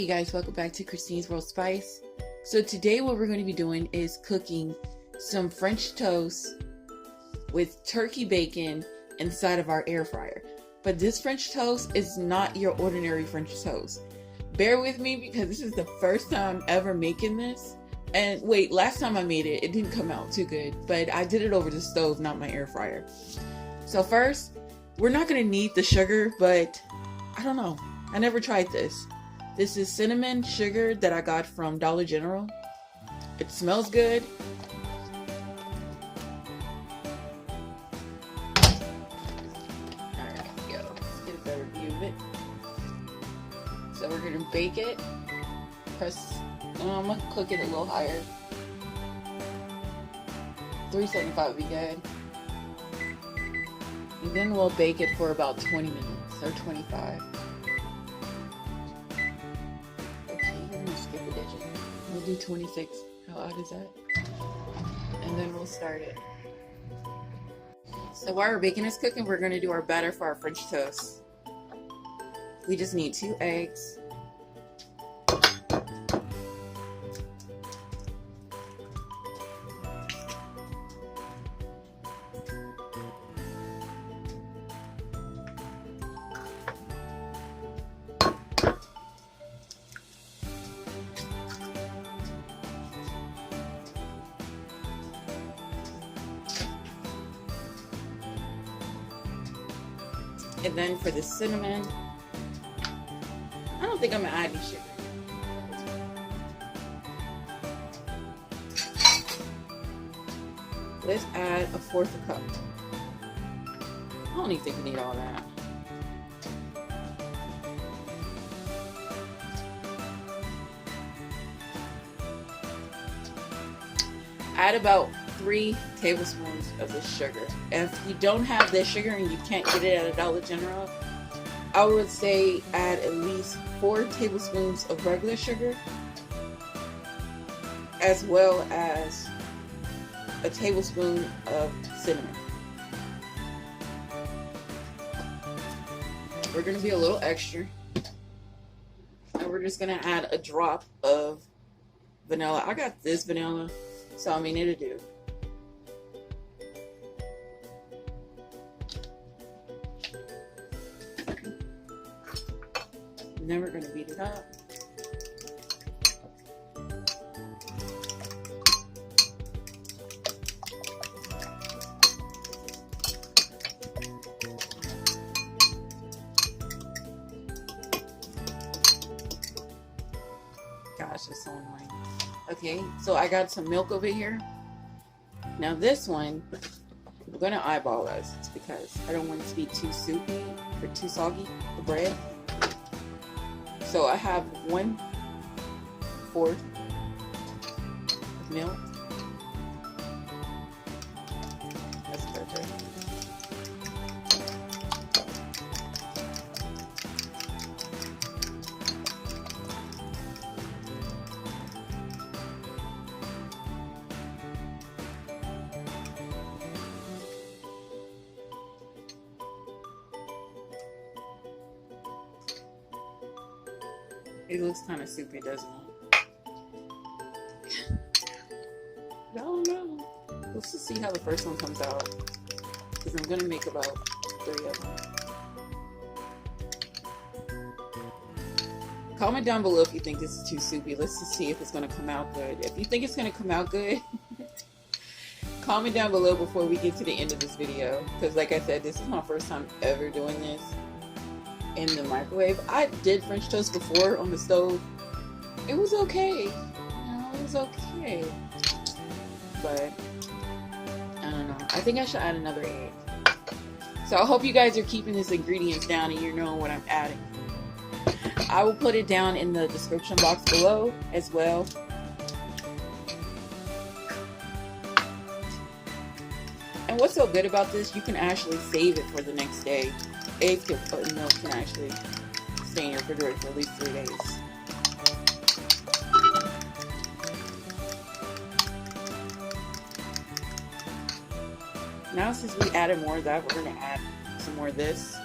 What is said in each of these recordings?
you guys, welcome back to Christine's World Spice. So today what we're going to be doing is cooking some French toast with turkey bacon inside of our air fryer. But this French toast is not your ordinary French toast. Bear with me because this is the first time ever making this. And wait, last time I made it, it didn't come out too good, but I did it over the stove, not my air fryer. So first, we're not going to need the sugar, but I don't know. I never tried this. This is cinnamon sugar that I got from Dollar General. It smells good. Alright, go. Let's get a better view of it. So we're going to bake it. I'm going to cook it a little higher. 375 would be good. And then we'll bake it for about 20 minutes or 25. We'll do 26. How odd is that? And then we'll start it. So while our bacon is cooking, we're going to do our batter for our French toast. We just need 2 eggs. And then for the cinnamon, I don't think I'm gonna add any sugar. Let's add 1/4 cup. I don't even think we need all that. Add about 3 tablespoons of this sugar. If you don't have this sugar and you can't get it at a Dollar General, I would say add at least 4 tablespoons of regular sugar, as well as a tablespoon of cinnamon. We're going to be a little extra, and we're just going to add a drop of vanilla. I got this vanilla, so I mean it'll do. And then we're going to beat it up. Gosh, it's so annoying. Okay, so I got some milk over here. Now this one, I'm going to eyeball this because I don't want it to be too soupy or too soggy, the bread. So I have 1/4 of milk. That's perfect. It looks kind of soupy, doesn't it? I don't know. Let's just see how the first one comes out. Because I'm going to make about 3 of them. Comment down below if you think this is too soupy. Let's just see if it's going to come out good. If you think it's going to come out good, comment down below before we get to the end of this video. Because like I said, this is my first time ever doing this in the microwave. I did French toast before on the stove. It was okay. You know, it was okay. But I don't know. I think I should add another egg. So I hope you guys are keeping these ingredients down and you know what I'm adding. I will put it down in the description box below as well. And what's so good about this, you can actually save it for the next day. Eggs and milk can actually stay in your refrigerator for at least 3 days. Now since we added more of that, we're going to add some more of this.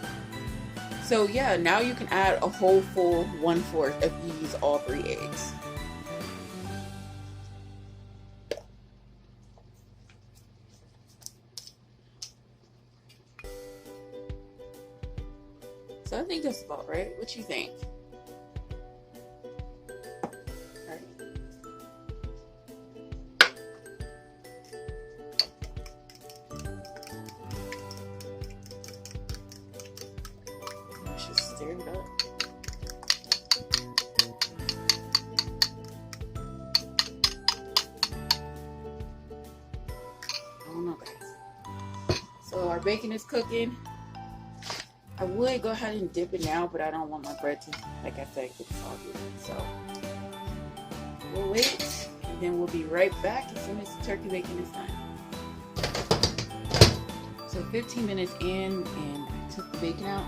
So yeah, now you can add a whole full 1/4 if you use all 3 eggs. So I think that's about right. What you think? Right. Let's just stir it up. I don't know, guys. So our bacon is cooking. I would go ahead and dip it now, but I don't want my bread to, like I said, get soggy. So we'll wait, and then we'll be right back as soon as the turkey bacon is done. So 15 minutes in, and I took the bacon out.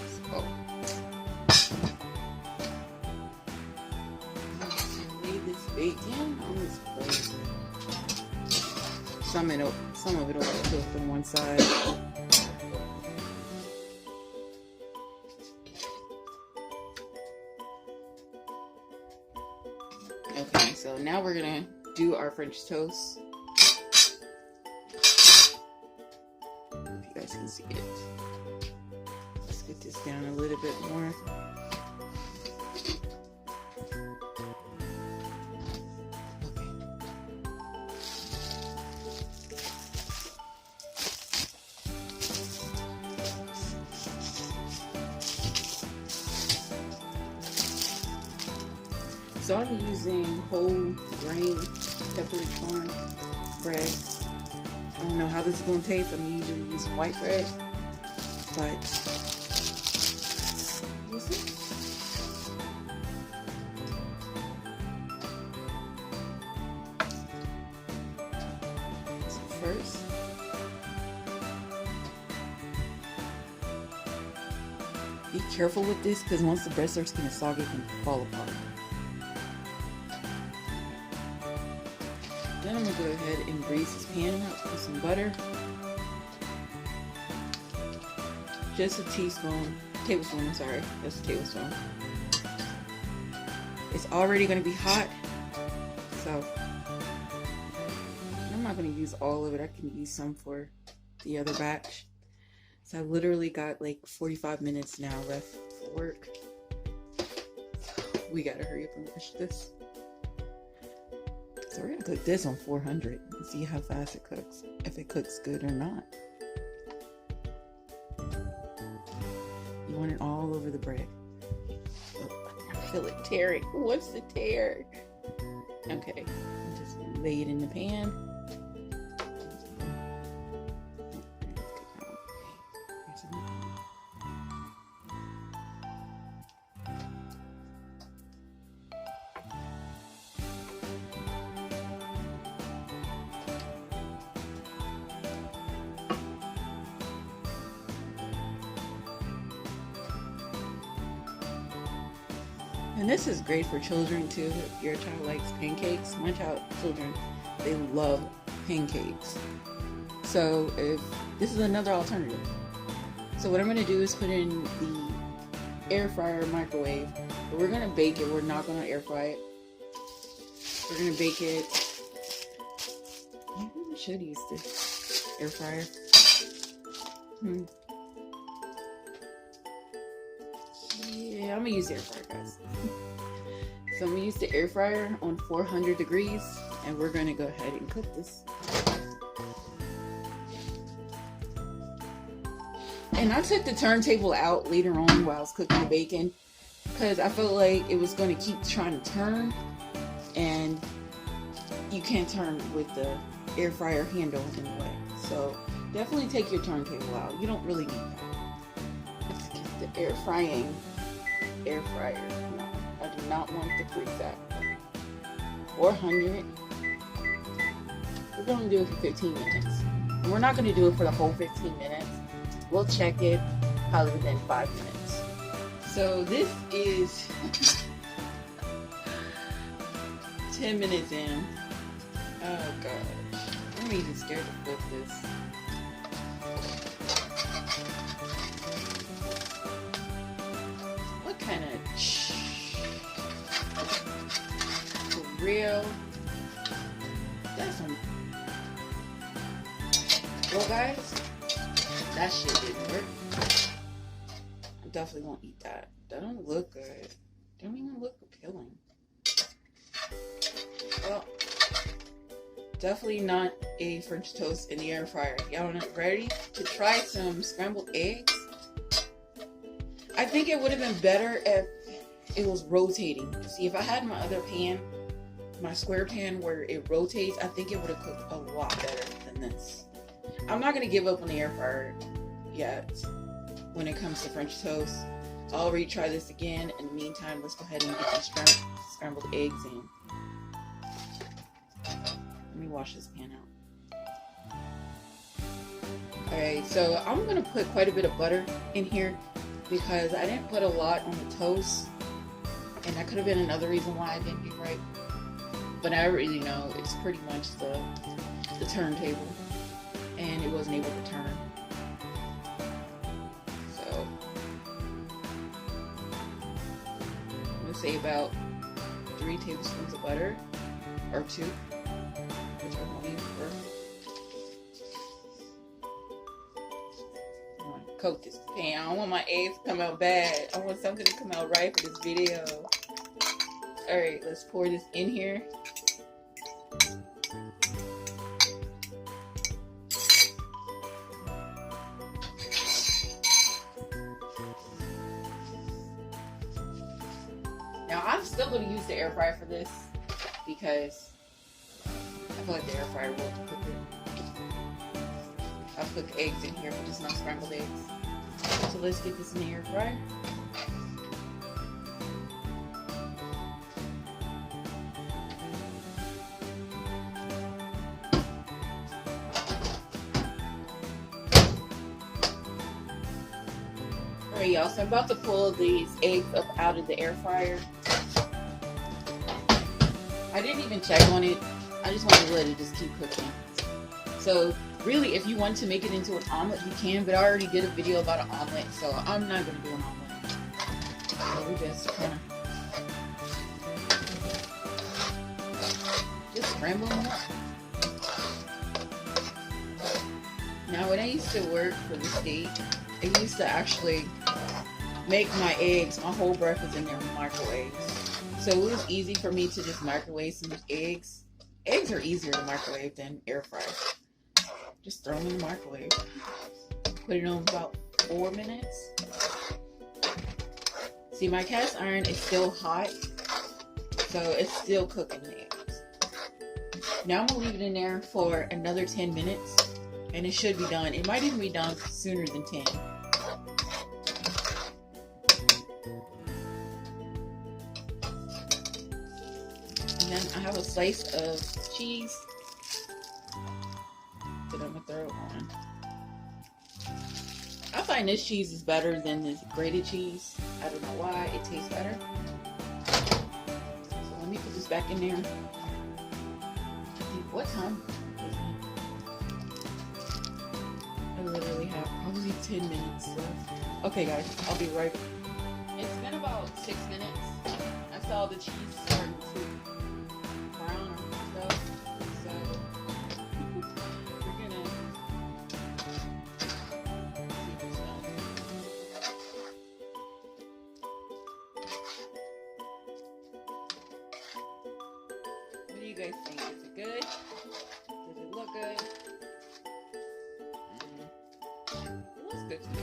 So lay this bacon on this plate. Some of it over to one side. Okay, so now we're gonna do our French toast. If you guys can see it. Let's get this down a little bit more. So I'm using whole grain peppered corn bread. I don't know how this is going to taste. I'm usually using white bread, but we'll see. So first, be careful with this because once the bread starts getting soggy, it can fall apart. Then I'm going to go ahead and grease this pan up with some butter. Just a tablespoon, I'm sorry, just a tablespoon. It's already going to be hot, so I'm not going to use all of it. I can use some for the other batch. So I literally got like 45 minutes now left for work. We got to hurry up and finish this. So we're going to cook this on 400 and see how fast it cooks, if it cooks good or not. You want it all over the bread. Oh, I feel it tearing. Who wants to tear? Okay, just lay it in the pan. And this is great for children too, if your child likes pancakes. My children, they love pancakes. So if this is another alternative. So what I'm going to do is put in the air fryer microwave. But we're going to bake it. We're not going to air fry it. We're going to bake it. Maybe we should use this air fryer. Yeah, I'm going to use the air fryer, guys. So I'm going to use the air fryer on 400 degrees. And we're going to go ahead and cook this. And I took the turntable out later on while I was cooking the bacon because I felt like it was going to keep trying to turn, and you can't turn with the air fryer handle anyway. So definitely take your turntable out. You don't really need that. Let's get the air fryer. No, I do not want to freeze that. 400. We're going to do it for 15 minutes. And we're not going to do it for the whole 15 minutes. We'll check it probably within 5 minutes. So this is 10 minutes in. Oh gosh. I'm even scared to flip this. grill. That's some. Well, guys, that shit didn't work. I definitely won't eat that. That don't look good. Don't even look appealing. Well, definitely not a French toast in the air fryer. Y'all not ready to try some scrambled eggs? I think it would have been better if it was rotating. See, if I had my other pan, my square pan where it rotates, I think it would have cooked a lot better than this. I'm not going to give up on the air fryer yet when it comes to French toast. I'll retry this again. In the meantime, let's go ahead and get these scrambled eggs in. Let me wash this pan out. Alright, so I'm going to put quite a bit of butter in here because I didn't put a lot on the toast. And that could have been another reason why I didn't get right. But I already know it's pretty much the turntable. And it wasn't able to turn. So I'm going to say about 3 tablespoons of butter. Or 2. Whichever one you prefer. I want to coat this pan. I don't want my eggs to come out bad. I want something to come out right for this video. Alright, let's pour this in here. Now, I'm still going to use the air fryer for this because I feel like the air fryer will cook it. I'll cook eggs in here, but just not scrambled eggs. So let's get this in the air fryer. Alright, y'all, so I'm about to pull these eggs up out of the air fryer. I didn't even check on it. I just wanted to let it just keep cooking. So really, if you want to make it into an omelet, you can, but I already did a video about an omelet, so I'm not going to do an omelet. So we just kind of just scramble them up. Now, when I used to work for the state, I used to actually make my eggs, my whole breakfast in their microwaves. So it was easy for me to just microwave some eggs. Eggs are easier to microwave than air fry. Just throw them in the microwave. Put it on about 4 minutes. See, my cast iron is still hot, so it's still cooking the eggs. Now I'm gonna leave it in there for another 10 minutes, and it should be done. It might even be done sooner than 10. And then I have a slice of cheese that I'm gonna throw on. I find this cheese is better than this grated cheese. I don't know why, it tastes better. So let me put this back in there. What time is it? I literally have probably 10 minutes left. Okay guys, I'll be right back. It's been about 6 minutes. I saw the cheese starting to brown or stuff. So we're gonna see this out. What do you guys think? Is it good? Does it look good? It looks good to me.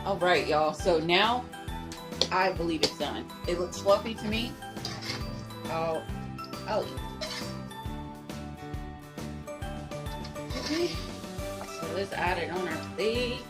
Alright y'all, so now I believe it's done. It looks fluffy to me. I'll eat. Okay, so let's add it on our plate.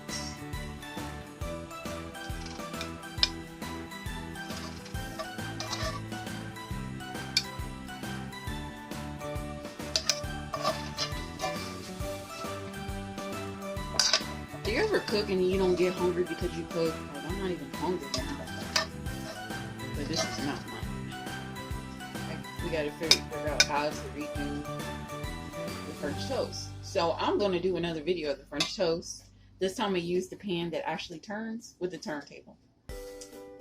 you ever cook and you don't get hungry because you cook? Like, I'm not even hungry now. But this is not mine. Like, we gotta figure out how to redo the French toast. So I'm gonna do another video of the French toast. This time I use the pan that actually turns with the turntable.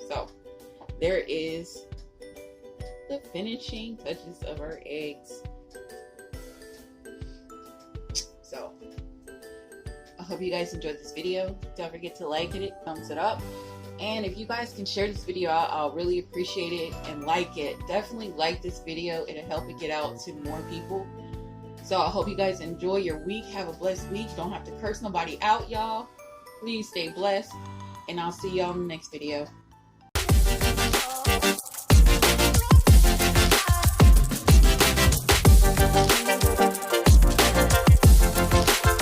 So there is the finishing touches of our eggs. So I hope you guys enjoyed this video. Don't forget to like it, thumbs it up. And if you guys can share this video out, I'll really appreciate it. And like it. Definitely like this video. It'll help it get out to more people. So I hope you guys enjoy your week. Have a blessed week. Don't have to curse nobody out, y'all. Please stay blessed. And I'll see y'all in the next video.